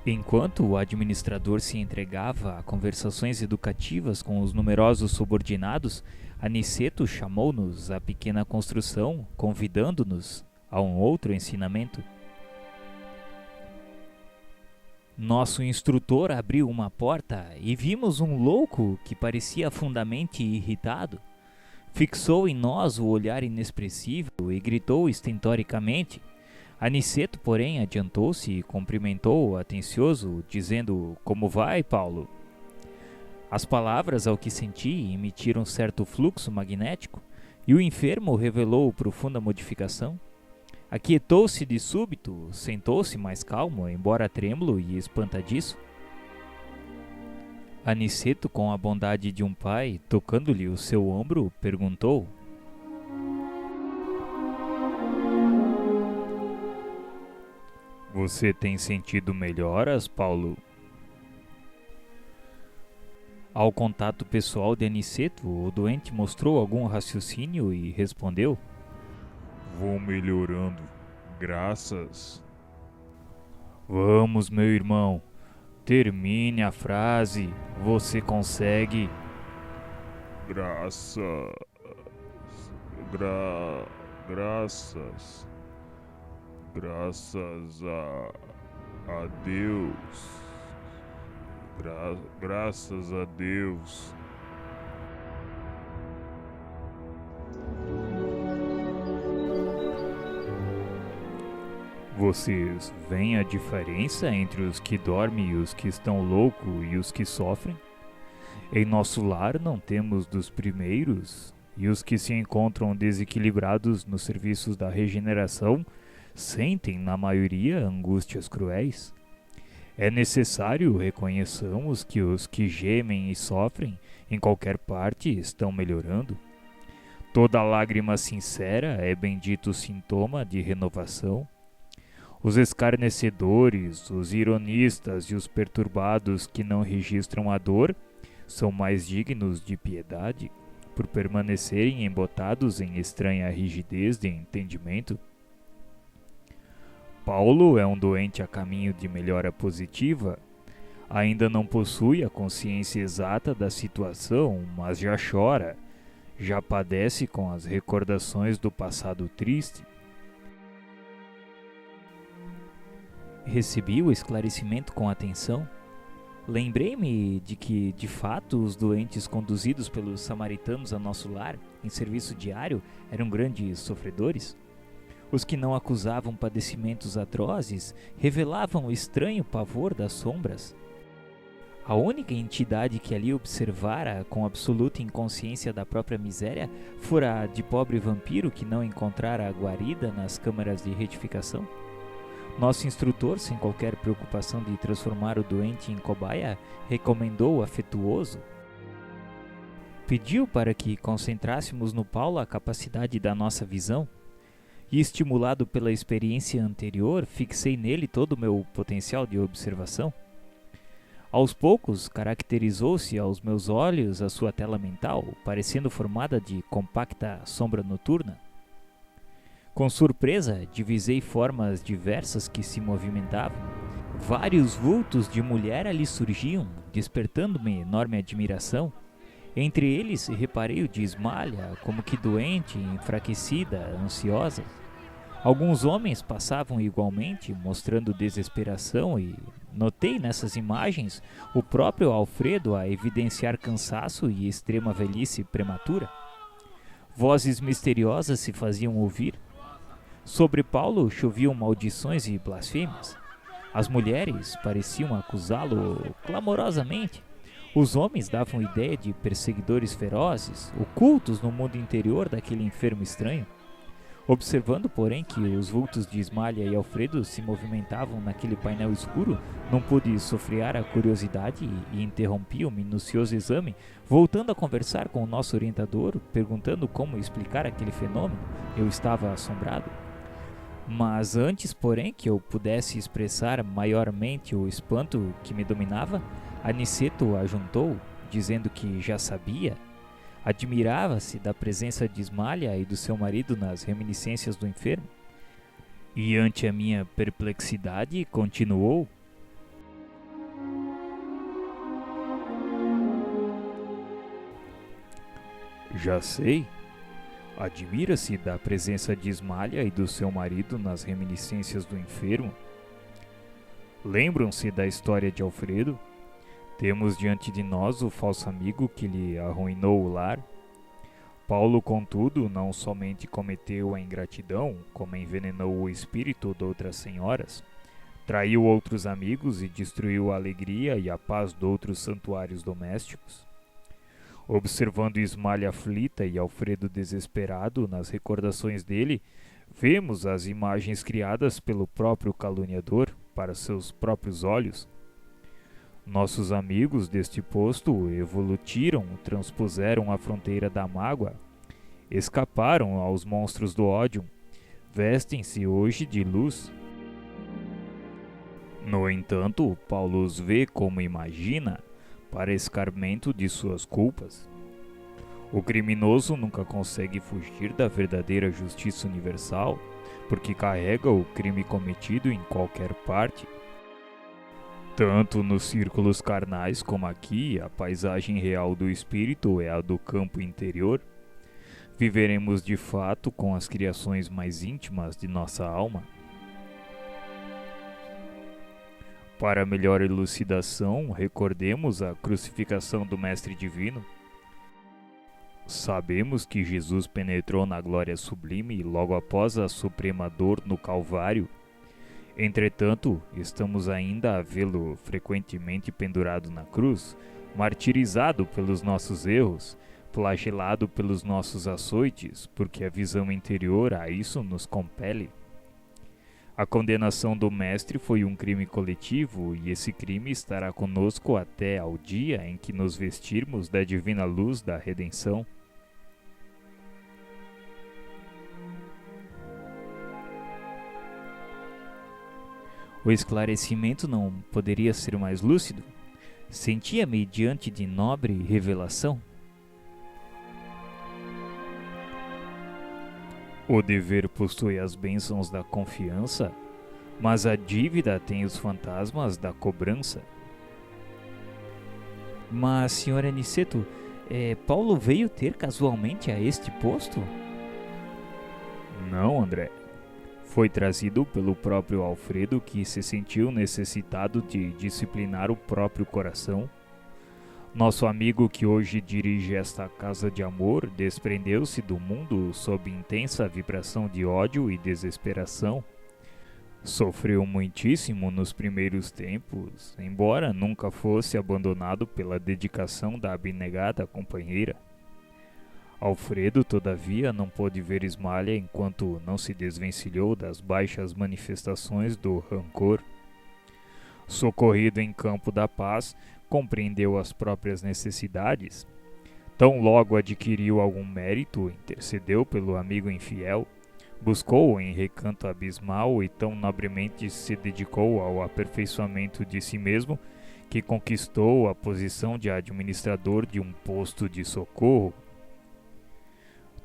Enquanto o administrador se entregava a conversações educativas com os numerosos subordinados, Aniceto chamou-nos à pequena construção, convidando-nos a um outro ensinamento. Nosso instrutor abriu uma porta e vimos um louco que parecia fundamente irritado. Fixou em nós o olhar inexpressivo e gritou estentoricamente. Aniceto, porém, adiantou-se e cumprimentou-o atencioso, dizendo: "Como vai, Paulo?" As palavras, ao que senti, emitiram certo fluxo magnético, e o enfermo revelou profunda modificação. Aquietou-se de súbito, sentou-se mais calmo, embora trêmulo e espantadiço. Aniceto, com a bondade de um pai, tocando-lhe o seu ombro, perguntou: "Você tem sentido melhoras, Paulo?" Ao contato pessoal de Aniceto, o doente mostrou algum raciocínio e respondeu: Vou melhorando, graças. "Vamos, meu irmão, termine a frase. Você consegue." Graças. Graças. Graças a Deus. Graças a Deus. Vocês veem a diferença entre os que dormem e os que estão loucos e os que sofrem? Em nosso lar não temos dos primeiros, e os que se encontram desequilibrados nos serviços da regeneração sentem, na maioria, angústias cruéis. É necessário reconheçamos que os que gemem e sofrem em qualquer parte estão melhorando. Toda lágrima sincera é bendito sintoma de renovação. Os escarnecedores, os ironistas e os perturbados que não registram a dor são mais dignos de piedade, por permanecerem embotados em estranha rigidez de entendimento. Paulo é um doente a caminho de melhora positiva. Ainda não possui a consciência exata da situação, mas já chora, já padece com as recordações do passado triste. Recebi o esclarecimento com atenção. Lembrei-me de que, de fato, os doentes conduzidos pelos samaritanos a nosso lar, em serviço diário, eram grandes sofredores. Os que não acusavam padecimentos atrozes revelavam o estranho pavor das sombras. A única entidade que ali observara com absoluta inconsciência da própria miséria fora a de pobre vampiro que não encontrara a guarida nas câmaras de retificação. Nosso instrutor, sem qualquer preocupação de transformar o doente em cobaia, recomendou afetuoso. Pediu para que concentrássemos no Paulo a capacidade da nossa visão, e, estimulado pela experiência anterior, fixei nele todo o meu potencial de observação. Aos poucos, caracterizou-se aos meus olhos a sua tela mental, parecendo formada de compacta sombra noturna. Com surpresa, divisei formas diversas que se movimentavam. Vários vultos de mulher ali surgiam, despertando-me enorme admiração. Entre eles, reparei o de Ismalha, como que doente, enfraquecida, ansiosa. Alguns homens passavam igualmente, mostrando desesperação, e notei nessas imagens o próprio Alfredo a evidenciar cansaço e extrema velhice prematura. Vozes misteriosas se faziam ouvir. Sobre Paulo choviam maldições e blasfêmias. As mulheres pareciam acusá-lo clamorosamente. Os homens davam ideia de perseguidores ferozes, ocultos no mundo interior daquele enfermo estranho. Observando, porém, que os vultos de Ismalha e Alfredo se movimentavam naquele painel escuro, não pude sofrear a curiosidade e interrompi o minucioso exame, voltando a conversar com o nosso orientador, perguntando como explicar aquele fenômeno. Eu estava assombrado. Mas antes, porém, que eu pudesse expressar maiormente o espanto que me dominava, Aniceto ajuntou, dizendo que já sabia. Admirava-se da presença de Ismalha e do seu marido nas reminiscências do enfermo. E ante a minha perplexidade, continuou: Já sei. Admira-se da presença de Ismalha e do seu marido nas reminiscências do enfermo. Lembram-se da história de Alfredo? Temos diante de nós o falso amigo que lhe arruinou o lar. Paulo, contudo, não somente cometeu a ingratidão, como envenenou o espírito de outras senhoras, traiu outros amigos e destruiu a alegria e a paz de outros santuários domésticos. Observando Ismalha aflita e Alfredo desesperado nas recordações dele, vemos as imagens criadas pelo próprio caluniador para seus próprios olhos. Nossos amigos deste posto evolutiram, transpuseram a fronteira da mágoa, escaparam aos monstros do ódio, vestem-se hoje de luz. No entanto, Paulo os vê como imagina, para escarmento de suas culpas. O criminoso nunca consegue fugir da verdadeira justiça universal, porque carrega o crime cometido em qualquer parte. Tanto nos círculos carnais como aqui, a paisagem real do espírito é a do campo interior. Viveremos de fato com as criações mais íntimas de nossa alma. Para melhor elucidação, recordemos a crucificação do Mestre Divino. Sabemos que Jesus penetrou na glória sublime logo após a suprema dor no Calvário. Entretanto, estamos ainda a vê-lo frequentemente pendurado na cruz, martirizado pelos nossos erros, flagelado pelos nossos açoites, porque a visão interior a isso nos compele. A condenação do Mestre foi um crime coletivo e esse crime estará conosco até ao dia em que nos vestirmos da divina luz da redenção. O esclarecimento não poderia ser mais lúcido? Sentia-me diante de nobre revelação? O dever possui as bênçãos da confiança, mas a dívida tem os fantasmas da cobrança. Mas, Sr. Aniceto, Paulo veio ter casualmente a este posto? Não, André. Foi trazido pelo próprio Alfredo, que se sentiu necessitado de disciplinar o próprio coração. Nosso amigo que hoje dirige esta casa de amor desprendeu-se do mundo sob intensa vibração de ódio e desesperação. Sofreu muitíssimo nos primeiros tempos, embora nunca fosse abandonado pela dedicação da abnegada companheira. Alfredo, todavia, não pôde ver Ismalha enquanto não se desvencilhou das baixas manifestações do rancor. Socorrido em campo da paz, compreendeu as próprias necessidades. Tão logo adquiriu algum mérito, intercedeu pelo amigo infiel, buscou em recanto abismal e tão nobremente se dedicou ao aperfeiçoamento de si mesmo que conquistou a posição de administrador de um posto de socorro.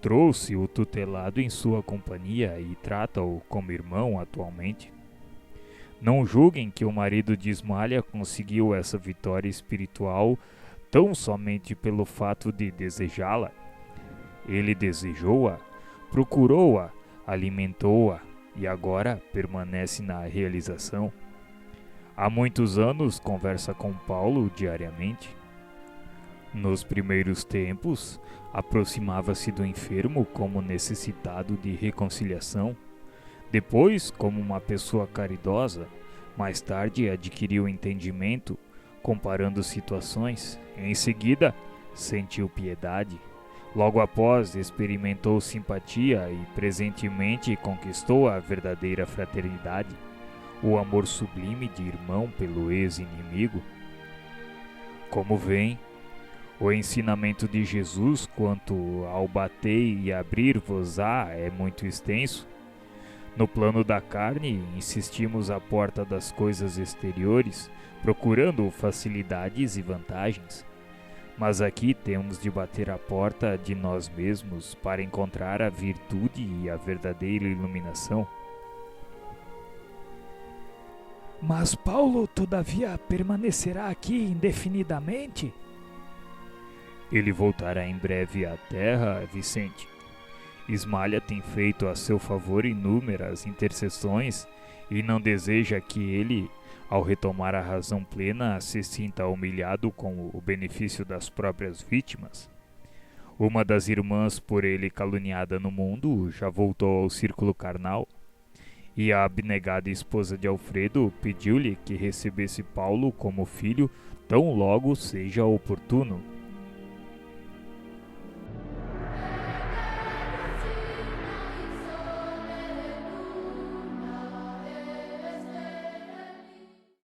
Trouxe o tutelado em sua companhia e trata-o como irmão atualmente. Não julguem que o marido de Ismalha conseguiu essa vitória espiritual tão somente pelo fato de desejá-la. Ele desejou-a, procurou-a, alimentou-a e agora permanece na realização. Há muitos anos conversa com Paulo diariamente. Nos primeiros tempos, aproximava-se do enfermo como necessitado de reconciliação. Depois, como uma pessoa caridosa, mais tarde adquiriu entendimento, comparando situações. Em seguida, sentiu piedade. Logo após, experimentou simpatia e presentemente conquistou a verdadeira fraternidade, o amor sublime de irmão pelo ex-inimigo. Como vem, o ensinamento de Jesus quanto ao bater e abrir-vos-á é muito extenso. No plano da carne, insistimos à porta das coisas exteriores, procurando facilidades e vantagens. Mas aqui temos de bater a porta de nós mesmos para encontrar a virtude e a verdadeira iluminação. Mas Paulo, todavia, permanecerá aqui indefinidamente? Ele voltará em breve à terra, Vicente. Ismalha tem feito a seu favor inúmeras intercessões e não deseja que ele, ao retomar a razão plena, se sinta humilhado com o benefício das próprias vítimas. Uma das irmãs por ele caluniada no mundo já voltou ao círculo carnal, e a abnegada esposa de Alfredo pediu-lhe que recebesse Paulo como filho tão logo seja oportuno.